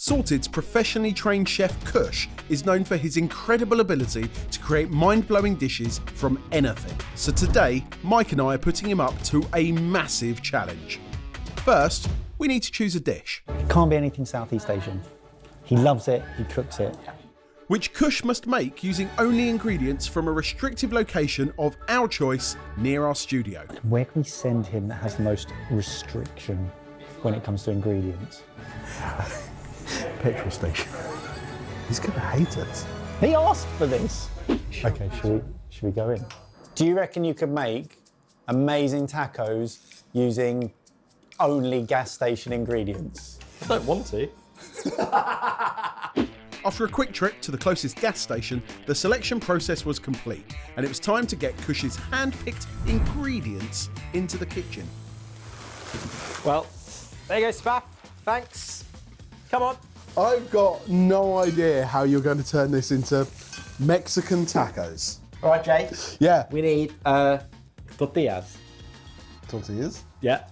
Salted's professionally trained chef Kush is known for his incredible ability to create mind-blowing dishes from anything. So today, Mike and I are putting him up to a massive challenge. First, we need to choose a dish. It can't be anything Southeast Asian. He loves it, he cooks it. Which Kush must make using only ingredients from a restrictive location of our choice near our studio. Where can we send him that has the most restriction when it comes to ingredients? Petrol station. He's going to hate us. He asked for this. Okay, should we go in? Do you reckon you could make amazing tacos using only gas station ingredients? I don't want to. After a quick trip to the closest gas station, the selection process was complete, and it was time to get Kush's hand-picked ingredients into the kitchen. Well, there you go, Spaff. Thanks. Come on. I've got no idea how you're going to turn this into Mexican tacos. All right, Jay. Yeah. We need tortillas. Tortillas? Yeah.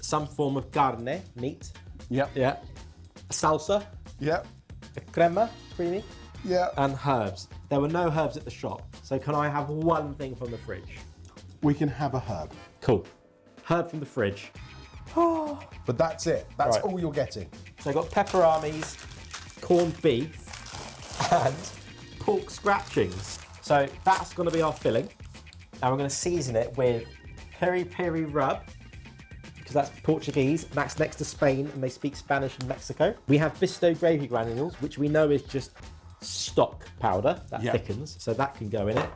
Some form of carne, meat. Yep. Yeah. Salsa. Yep. A crema, creamy. Yeah. And herbs. There were no herbs at the shop, so can I have one thing from the fridge? We can have a herb. Cool. Herb from the fridge. But that's it. That's Right. all you're getting. So I've got pepperonis, corned beef, and pork scratchings. So that's going to be our filling. And we're going to season it with peri-peri rub, because that's Portuguese. That's next to Spain, and they speak Spanish in Mexico. We have Bisto gravy granules, which we know is just stock powder that thickens, so that can go in it.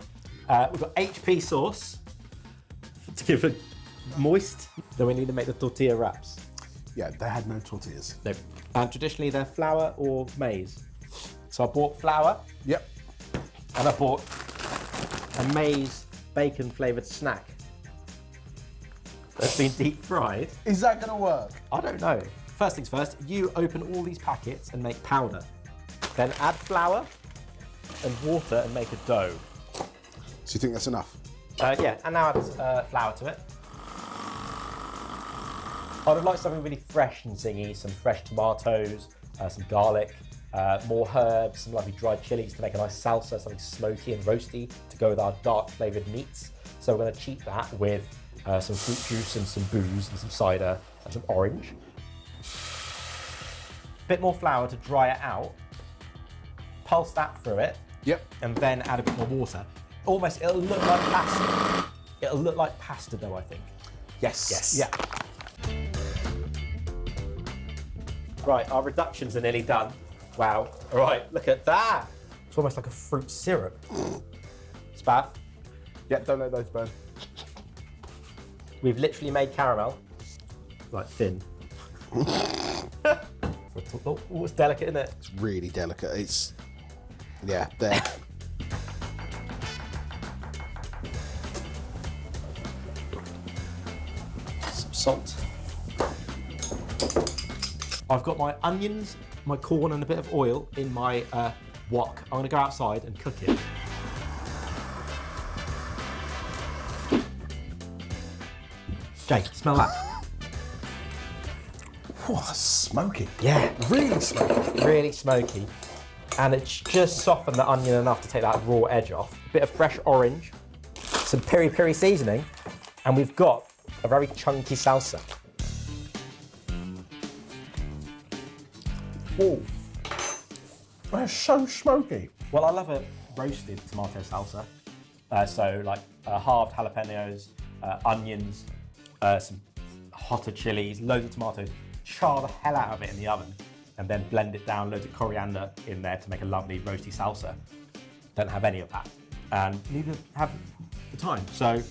We've got HP sauce to give it moist. Then we need to make the tortilla wraps. Yeah, they had no tortillas. No. And traditionally they're flour or maize. So I bought flour. Yep. And I bought a maize bacon flavoured snack that's been deep fried. Is that going to work? I don't know. First things first, you open all these packets and make powder. Then add flour and water and make a dough. So you think that's enough? Yeah, and now add flour to it. I would like something really fresh and zingy, some fresh tomatoes, some garlic, more herbs, some lovely dried chilies to make a nice salsa, something smoky and roasty to go with our dark flavoured meats. So we're going to cheat that with some fruit juice and some booze and some cider and some orange. Bit more flour to dry it out. Pulse that through it. Yep. And then add a bit more water. Almost, it'll look like pasta. It'll look like pasta dough, I think. Yes. Yes. Yeah. Right, our reductions are nearly done. Wow. All right, look at that. It's almost like a fruit syrup. Spaff. Yep, don't let those burn. We've literally made caramel. Like thin. Oh, it's delicate, isn't it? It's really delicate. It's, yeah, there. Some salt. I've got my onions, my corn and a bit of oil in my wok. I'm going to go outside and cook it. Jay, smell that. Oh, that's smoky. Yeah. Really smoky. Really smoky. And it's just softened the onion enough to take that raw edge off. A bit of fresh orange, some peri-peri seasoning, and we've got a very chunky salsa. Oh, that's so smoky. Well, I love a roasted tomato salsa. So like halved jalapenos, onions, some hotter chilies, loads of tomatoes. Char the hell out of it in the oven and then blend it down, loads of coriander in there to make a lovely roasty salsa. Don't have any of that. And neither have the time. So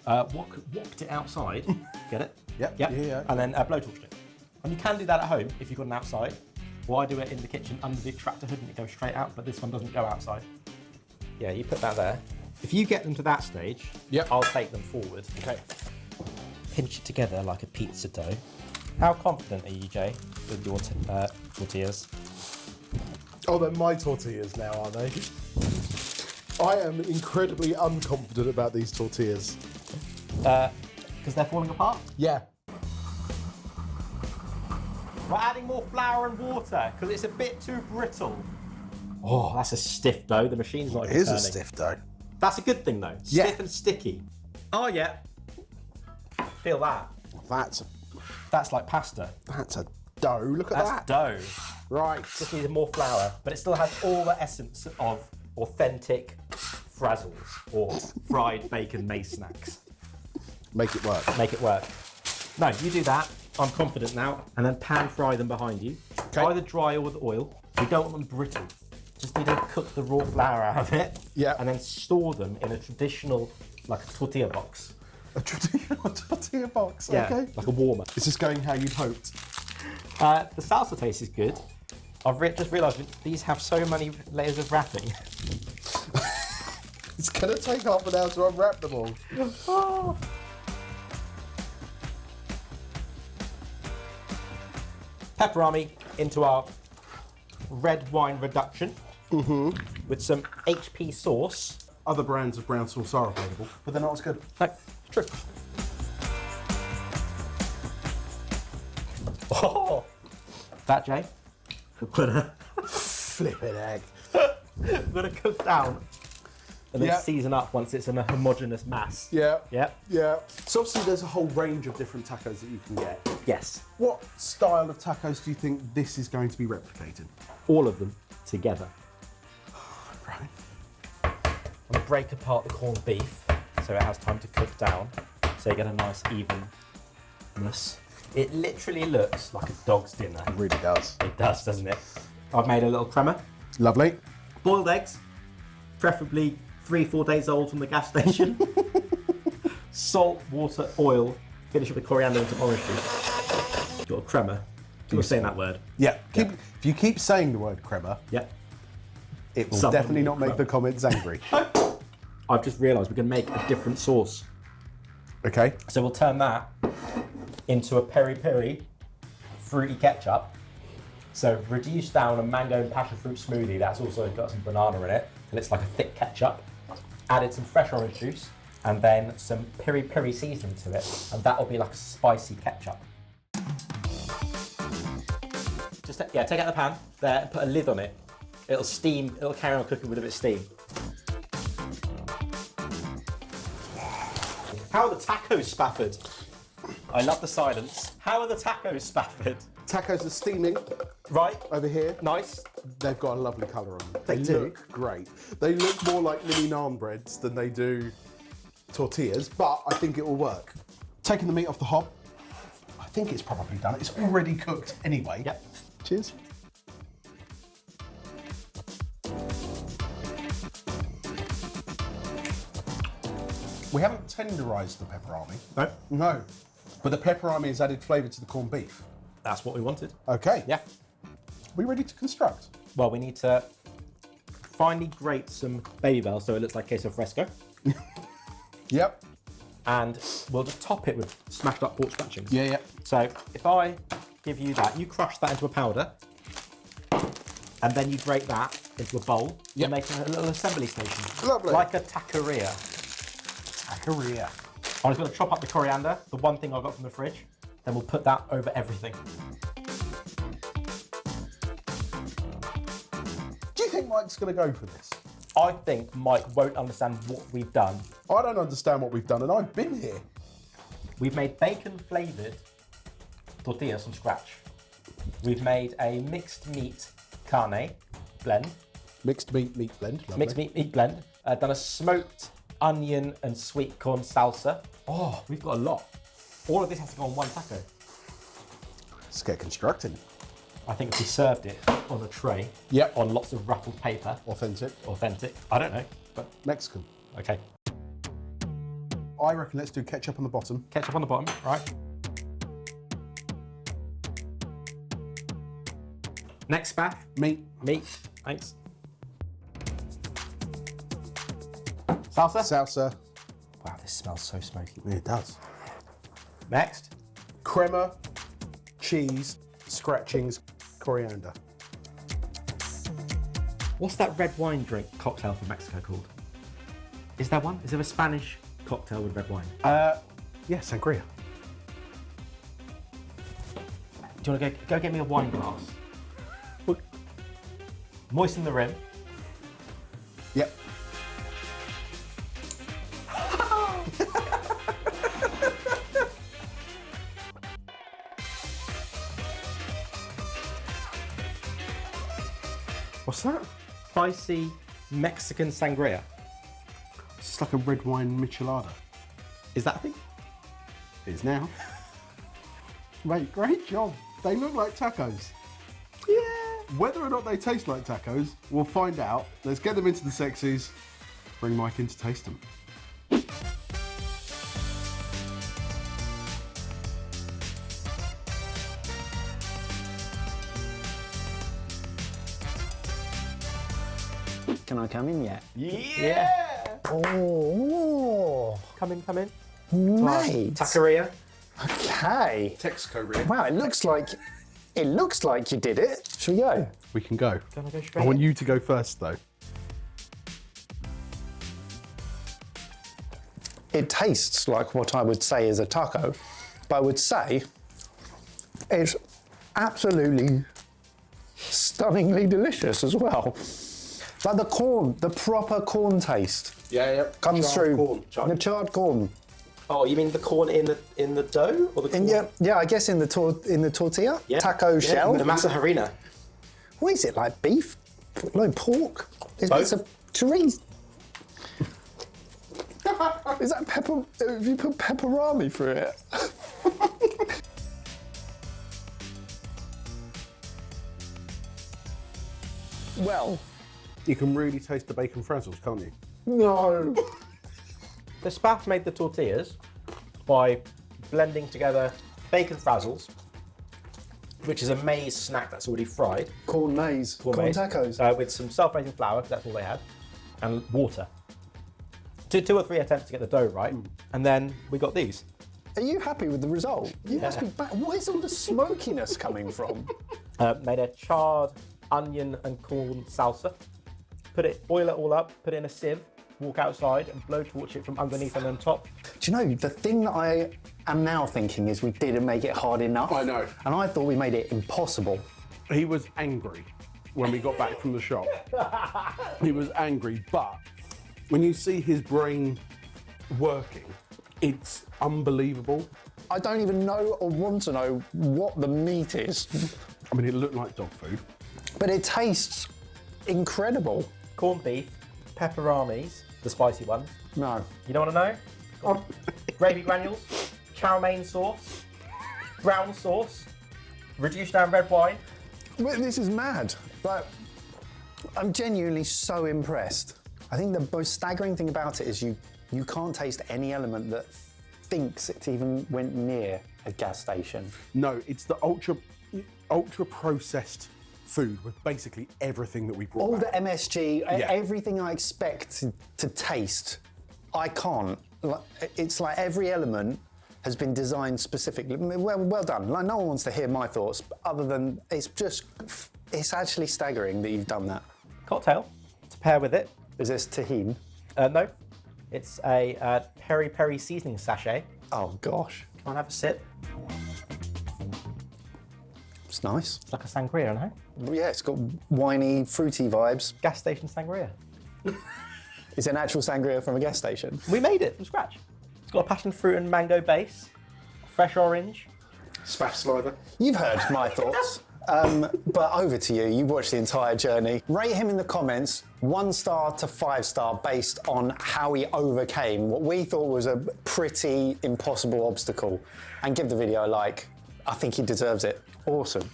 woked it outside, get it? Yep. Yeah. And then blowtorched it. And you can do that at home if you've got an outside. Well, I do it in the kitchen under the extractor hood and it goes straight out, but this one doesn't go outside. Yeah, you put that there. If you get them to that stage, I'll take them forward. Okay. Pinch it together like a pizza dough. How confident are you, Jay, with your tortillas? Oh, they're my tortillas now, are they? I am incredibly unconfident about these tortillas. Because they're falling apart? Yeah. We're adding more flour and water because it's a bit too brittle. Oh, that's a stiff dough. The machine's not even It is turning. a stiff dough. That's a good thing though. Yeah. Stiff and sticky. Oh yeah. Feel that. That's like pasta. a dough. Look at That's that. dough. Right. Just needed more flour, but it still has all the essence of authentic frazzles or fried bacon maize snacks. Make it work. Make it work. No, you do that. I'm confident now. And then pan fry them behind you. Okay. Either dry or with oil. We don't want them brittle. Just need to cook the raw flour out of it. Yeah. And then store them in a traditional, like a tortilla box. A traditional tortilla box. Yeah, Okay. like a warmer. Is this going how you'd hoped? The salsa taste is good. I've just realised these have so many layers of wrapping. It's going to take half an hour to unwrap them all. Oh. Pepperami into our red wine reduction with some HP sauce. Other brands of brown sauce are available, but they're not as good. No, it's true. Oh, that Jay, we're gonna Flippin' egg. cook down and then Yeah. season up once it's in a homogeneous mass. Yeah. Yeah. Yeah. So obviously there's a whole range of different tacos that you can get. Yes. What style of tacos do you think this is going to be replicated? All of them together. Right. I'm gonna break apart the corned beef so it has time to cook down, so you get a nice evenness. It literally looks like a dog's dinner. It really does. It does, doesn't it? I've made a little crema. Lovely. Boiled eggs, preferably 3-4 days old from the gas station. Salt, water, oil. Finish it with coriander and some orange juice. Got a crema. Keep saying that word. Yeah. If you keep saying the word crema, Yep. it will Someone definitely will not make crema. the comments angry. I've just realised we can make a different sauce. Okay. So we'll turn that into a peri-peri fruity ketchup. So reduce down a mango and passion fruit smoothie that's also got some banana in it, and it's like a thick ketchup. Added some fresh orange juice, and then some peri-peri seasoning to it, and that'll be like a spicy ketchup. Just take out the pan there and put a lid on it. It'll steam. It'll carry on cooking with a bit of steam. How are the tacos, Spafford? I love the silence. How are the tacos, Spafford? Tacos are steaming Right, over here. nice. They've got a lovely colour on them. They do. Look great. They look more like mini naan breads than they do tortillas, but I think it will work. Taking the meat off the hob, I think it's probably done. It's already cooked anyway. Yep. Cheers. We haven't tenderised the pepperami. No, No. But the pepperami has added flavour to the corned beef. that's what we wanted. Okay. Yeah. We ready to construct? Well, we need to finely grate some baby bell so it looks like queso fresco, Yep. and we'll just top it with smashed up pork scratchings. Yeah. So if I give you that, you crush that into a powder, and then you grate that into a bowl. Yep. You're making a little assembly station. Lovely. Like a taqueria. Korea. I'm just going to chop up the coriander, the one thing I got from the fridge. Then we'll put that over everything. Do you think Mike's going to go for this? I think Mike won't understand what we've done. I don't understand what we've done, and I've been here. We've made bacon flavoured tortillas from scratch. We've made a mixed meat carne blend, Mixed meat blend. Lovely. mixed meat blend, done a smoked onion and sweet corn salsa. Oh, we've got a lot. All of this has to go on one taco. Let's get constructing. I think if we served it on a tray, Yep. on lots of ruffled paper, Authentic. authentic, I don't know, but Mexican. okay. I reckon let's do ketchup on the bottom. Ketchup on the bottom, right? Next spaff, Meat. meat, thanks. Salsa? Salsa. Wow, this smells so smoky. It does. Next, Crema. Cheese. Scratchings. Coriander. what's that red wine drink cocktail from Mexico called? Is there one? Is there a Spanish cocktail with red wine? Yeah, sangria. Do you want to go get me a wine glass? Moisten the rim. Yep. What's that? Spicy Mexican sangria. It's like a red wine michelada. Is that a thing? It is now. Mate, great job. They look like tacos. Yeah. Whether or not they taste like tacos, we'll find out. Let's get them into the sexies. Bring Mike in to taste them. Can I come in yet? Yeah. Oh, Come in. mate. Taqueria. Okay. Texaco rear. Wow, it looks like you did it. Shall we go? We can go. Can I go straight I want in? you to go first though. It tastes like what I would say is a taco, but I would say it's absolutely stunningly delicious as well. Like the corn, the proper corn taste Yeah. comes through. Corn. The charred corn. Oh, you mean the corn in the dough or the corn? And yeah, I guess in the tortilla, Yeah. taco shell. The masa harina. What is it, like beef? No, pork? It's Both. a chorizo. Is that pepper? Have you put pepperami through it? Well, You can really taste the bacon frazzles, can't you? no. The Spaff made the tortillas by blending together bacon frazzles, which is a maize snack that's already fried, Corn maize. Corn maize, tacos. with some self-raising flour, because that's all they had, and water. Two or three attempts to get the dough right, and then we got these. Are you happy with the result? You must be back. Where's all the smokiness coming from? Made a charred onion and corn salsa. Boil it all up, put it in a sieve, walk outside and blowtorch it from underneath and on top. Do you know, the thing that I am now thinking is we didn't make it hard enough. I know. And I thought we made it impossible. He was angry when we got back from the shop. He was angry, but when you see his brain working, it's unbelievable. I don't even know or want to know what the meat is, I mean, it looked like dog food. but it tastes incredible. Corned beef, pepperamis, the spicy ones. No. You don't want to know? Gravy granules, chow mein sauce, brown sauce, reduced down red wine. Well, this is mad. But I'm genuinely so impressed. I think the most staggering thing about it is you can't taste any element that thinks it even went near a gas station. No, it's the ultra processed food with basically everything that we brought All the back. MSG, Yeah. everything I expect to taste, I can't. It's like every element has been designed specifically. Well done. Like, no one wants to hear my thoughts, other than it's actually staggering that you've done that. Cocktail to pair with it. Is this tahini? No, it's a peri-peri seasoning sachet. Oh gosh, Come on, have a sip. it's nice. It's like a sangria, no? Yeah, it's got winey, fruity vibes. Gas station sangria. It's an actual sangria from a gas station. We made it from scratch. It's got a passion fruit and mango base, fresh orange. Spaff slider. You've heard my thoughts. But over to you. You watched the entire journey. Rate him in the comments, 1 star to 5 star, based on how he overcame what we thought was a pretty impossible obstacle. And give the video a like. I think he deserves it. Awesome.